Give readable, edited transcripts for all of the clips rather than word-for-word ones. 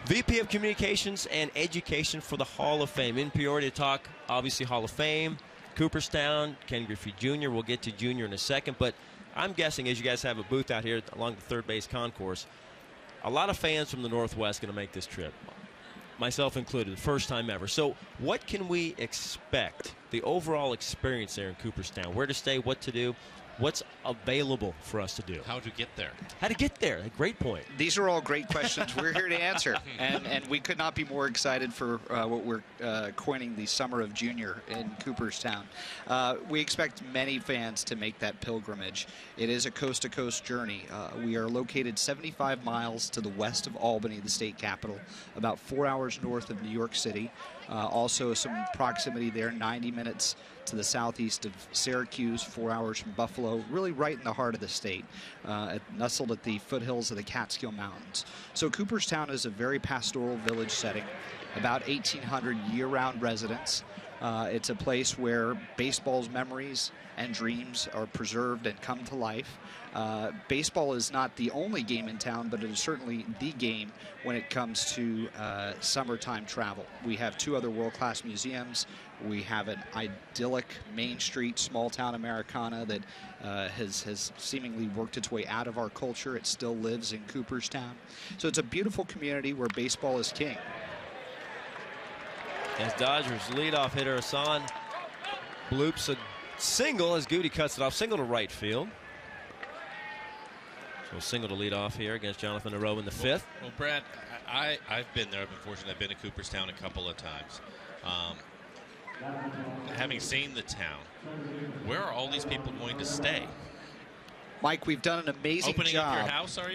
VP of Communications and Education for the Hall of Fame. In Peoria to talk, obviously, Hall of Fame, Cooperstown, Ken Griffey Jr. We'll get to Jr. in a second. But I'm guessing, as you guys have a booth out here along the third base concourse, a lot of fans from the Northwest going to make this trip, myself included, the first time ever. So what can we expect, the overall experience there in Cooperstown? Where to stay, what to do, what's available for us to do? How to get there. How to get there. A great point. These are all great questions we're here to answer. And we could not be more excited for what we're coining the Summer of Junior in Cooperstown. We expect many fans to make that pilgrimage. It is a coast-to-coast journey. We are located 75 miles to the west of Albany, the state capital, about 4 hours north of New York City. Also some proximity there, 90 minutes to the southeast of Syracuse, 4 hours from Buffalo, really right in the heart of the state, nestled at the foothills of the Catskill Mountains. So Cooperstown is a very pastoral village setting, about 1,800 year-round residents. It's a place where baseball's memories and dreams are preserved and come to life. Baseball is not the only game in town, but it is certainly the game when it comes to summertime travel. We have two other world-class museums. We have an idyllic Main Street small-town Americana that has seemingly worked its way out of our culture. It still lives in Cooperstown. So it's a beautiful community where baseball is king. As Dodgers leadoff hitter Hassan bloops a single as Goody cuts it off. Single to right field. So single to lead off here against Jonathan Arrow in the fifth. Well, Brad, I've been there. I've been fortunate. I've been to Cooperstown a couple of times. Having seen the town, where are all these people going to stay? Mike, we've done an amazing Opening job. up your house, are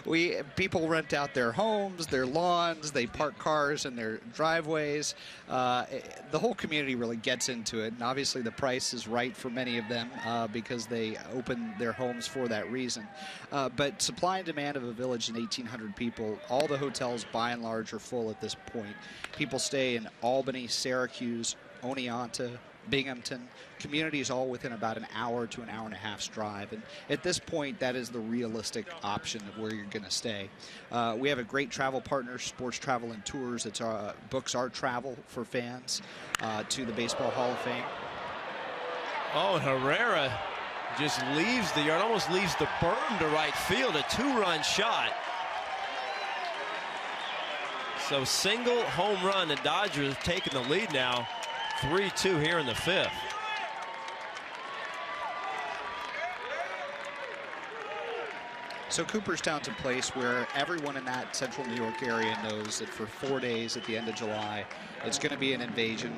you? People rent out their homes, their lawns, they park cars in their driveways. The whole community really gets into it, and obviously the price is right for many of them because they open their homes for that reason. But supply and demand of a village in 1,800 people, all the hotels by and large are full at this point. People stay in Albany, Syracuse, Oneonta, Binghamton, communities all within about an hour to an hour and a half's drive. And at this point, that is the realistic option of where you're going to stay. We have a great travel partner, Sports Travel and Tours. It's books our travel for fans to the Baseball Hall of Fame. Oh, Herrera just leaves the yard, almost leaves the berm to right field. A two-run shot. So single home run. The Dodgers have taken the lead now. 3-2 here in the fifth. So Cooperstown's a place where everyone in that central New York area knows that for 4 days at the end of July, it's going to be an invasion.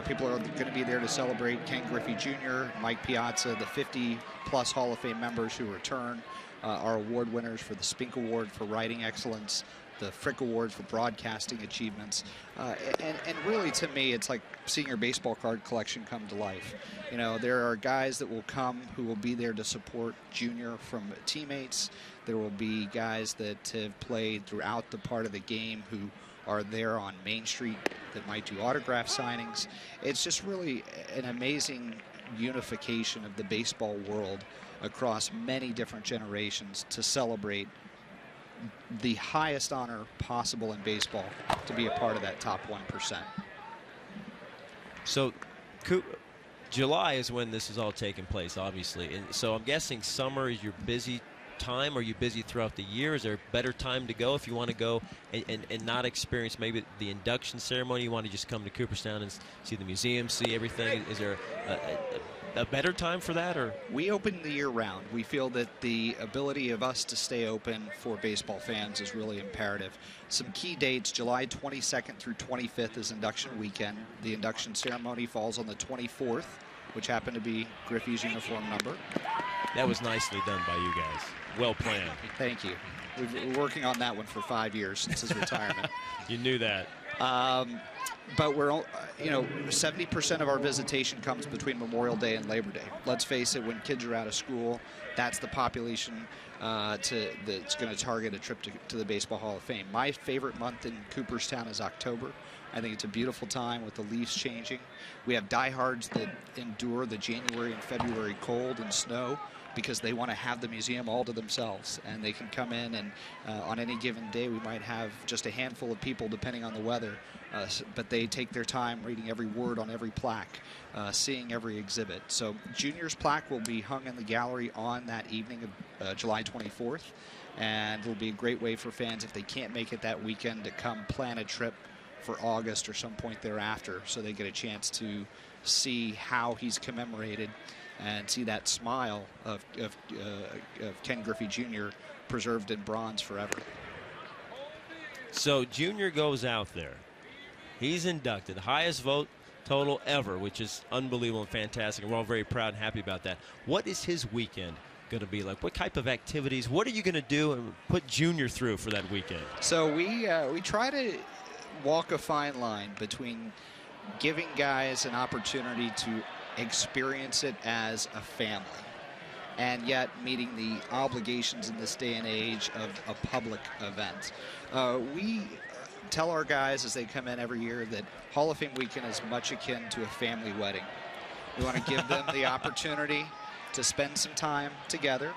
People are going to be there to celebrate Ken Griffey Jr., Mike Piazza, the 50-plus Hall of Fame members who return, our award winners for the Spink Award for Writing Excellence, the Frick Awards for broadcasting achievements. And really, to me, it's like seeing your baseball card collection come to life. You know, there are guys that will come who will be there to support Junior from teammates. There will be guys that have played throughout the part of the game who are there on Main Street that might do autograph signings. It's just really an amazing unification of the baseball world across many different generations to celebrate the highest honor possible in baseball, to be a part of that top 1%. So July is when this is all taking place, obviously. And so I'm guessing summer is your busy time. Are you busy throughout the year? Is there a better time to go if you want to go and not experience maybe the induction ceremony? You want to just come to Cooperstown and see the museum, see everything? Is there a better time for that? Or we open the year round. We feel that the ability of us to stay open for baseball fans is really imperative. Some key dates: July 22nd through 25th is induction weekend. The induction ceremony falls on the 24th, which happened to be Griffey's uniform number. That was nicely done by you guys. Well planned. Thank you. We've been working on that one for 5 years since his retirement. You knew that. But we're, 70% of our visitation comes between Memorial Day and Labor Day. Let's face it, when kids are out of school, that's the population that's going to target a trip to the Baseball Hall of Fame. My favorite month in Cooperstown is October. I think it's a beautiful time with the leaves changing. We have diehards that endure the January and February cold and snow because they want to have the museum all to themselves, and they can come in and on any given day we might have just a handful of people depending on the weather, but they take their time reading every word on every plaque, seeing every exhibit. So Junior's plaque will be hung in the gallery on that evening of July 24th, and it'll be a great way for fans, if they can't make it that weekend, to come plan a trip for August or some point thereafter, so they get a chance to see how he's commemorated and see that smile of Ken Griffey Jr. preserved in bronze forever. So Junior goes out there. He's inducted, highest vote total ever, which is unbelievable and fantastic, and we're all very proud and happy about that. What is his weekend going to be like? What type of activities? What are you going to do and put Junior through for that weekend? So we try to walk a fine line between giving guys an opportunity to experience it as a family, and yet meeting the obligations in this day and age of a public event. We tell our guys as they come in every year that Hall of Fame weekend is much akin to a family wedding. We want to give them the opportunity to spend some time together.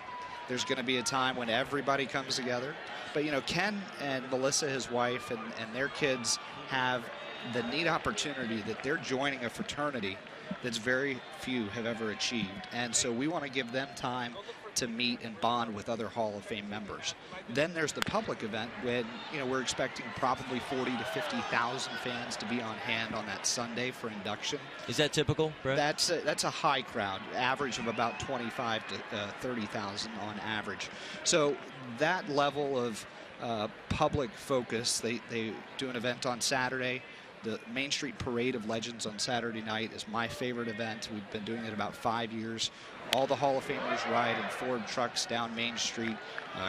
There's going to be a time when everybody comes together. But, you know, Ken and Melissa, his wife, and their kids have the neat opportunity that they're joining a fraternity that's very few have ever achieved. And so we want to give them time to meet and bond with other Hall of Fame members. Then there's the public event when, you know, we're expecting probably 40 to 50,000 fans to be on hand on that Sunday for induction. Is that typical, Brett? That's a high crowd, average of about 25 to 30,000 on average. So that level of public focus, they do an event on Saturday. The Main Street Parade of Legends on Saturday night is my favorite event. We've been doing it about 5 years. All the Hall of Famers ride in Ford trucks down Main Street.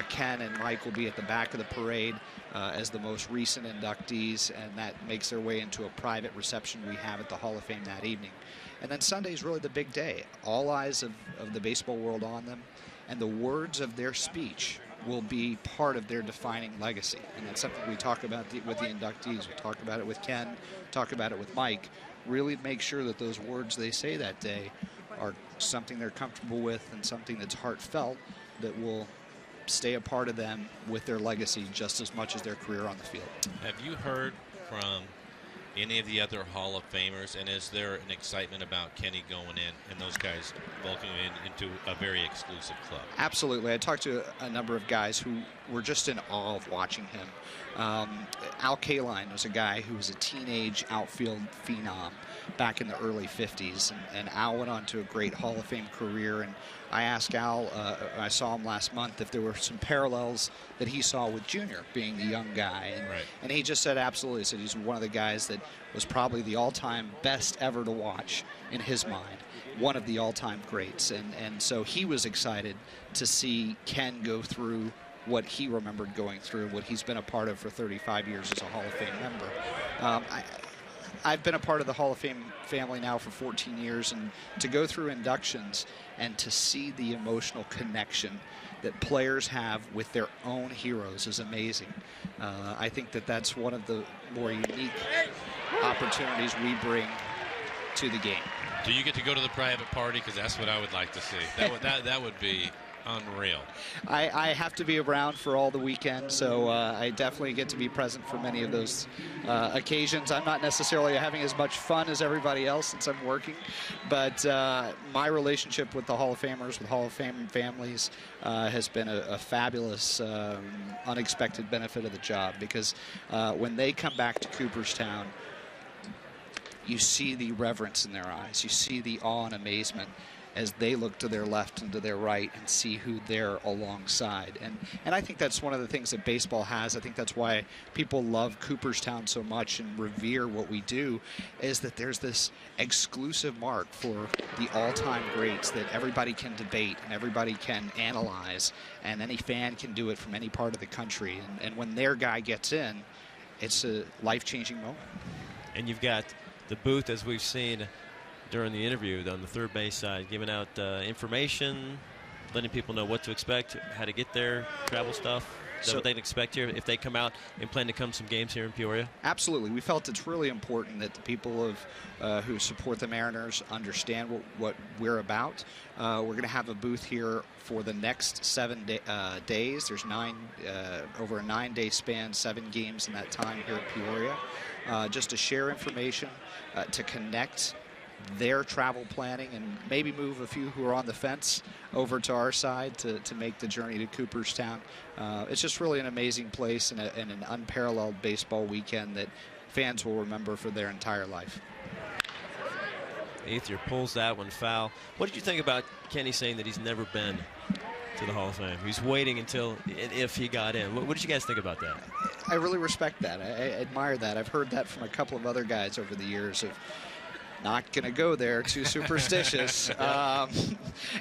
Ken and Mike will be at the back of the parade as the most recent inductees, and that makes their way into a private reception we have at the Hall of Fame that evening. And then Sunday is really the big day. All eyes of the baseball world on them, and the words of their speech will be part of their defining legacy. And that's something we talk about with the inductees. We talk about it with Ken, talk about it with Mike. Really make sure that those words they say that day are something they're comfortable with and something that's heartfelt, that will stay a part of them with their legacy just as much as their career on the field. Have you heard from any of the other Hall of Famers, and is there an excitement about Kenny going in and those guys bulking into a very exclusive club? Absolutely. I talked to a number of guys who were just in awe of watching him. Al Kaline was a guy who was a teenage outfield phenom back in the early 50s, and Al went on to a great Hall of Fame career. And I asked Al, I saw him last month, if there were some parallels that he saw with Junior being the young guy. And he just said absolutely. He said he's one of the guys that was probably the all-time best ever to watch in his mind, one of the all-time greats. And so he was excited to see Ken go through what he remembered going through, what he's been a part of for 35 years as a Hall of Fame member. I've been a part of the Hall of Fame family now for 14 years, and to go through inductions and to see the emotional connection that players have with their own heroes is amazing. I think that that's one of the more unique opportunities we bring to the game. Do you get to go to the private party? Because that's what I would like to see. That would be unreal. I have to be around for all the weekend, so I definitely get to be present for many of those occasions. I'm not necessarily having as much fun as everybody else since I'm working, but my relationship with the Hall of Famers, with Hall of Fame families, has been a fabulous, unexpected benefit of the job, because when they come back to Cooperstown, you see the reverence in their eyes. You see the awe and amazement as they look to their left and to their right and see who they're alongside. And I think that's one of the things that baseball has. I think that's why people love Cooperstown so much and revere what we do, is that there's this exclusive mark for the all-time greats that everybody can debate and everybody can analyze, and any fan can do it from any part of the country. And when their guy gets in, it's a life-changing moment. And you've got the booth, as we've seen during the interview on the third base side, giving out information, letting people know what to expect, how to get there, travel stuff. Is that what they'd expect here if they come out and plan to come some games here in Peoria? Absolutely. We felt it's really important that the people who support the Mariners understand what we're about. We're going to have a booth here for the next 7 days. There's over a 9-day span, 7 games in that time here at Peoria, just to share information, to connect their travel planning, and maybe move a few who are on the fence over to our side to make the journey to Cooperstown. It's just really an amazing place and an unparalleled baseball weekend that fans will remember for their entire life. Ethier pulls that one foul. What did you think about Kenny saying that he's never been to the Hall of Fame? He's waiting until if he got in. What did you guys think about that? I really respect that. I admire that. I've heard that from a couple of other guys over the years of not going to go there, too superstitious.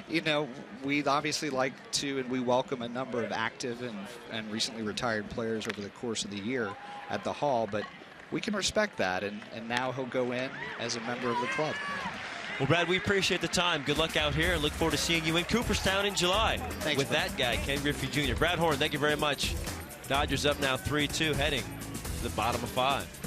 You know, we obviously like to, and we welcome a number of active and recently retired players over the course of the year at the Hall, but we can respect that, and now he'll go in as a member of the club. Well, Brad, we appreciate the time. Good luck out here, and look forward to seeing you in Cooperstown in July. Thanks, with that guy, Ken Griffey Jr. Brad Horn, thank you very much. Dodgers up now 3-2, heading to the bottom of 5.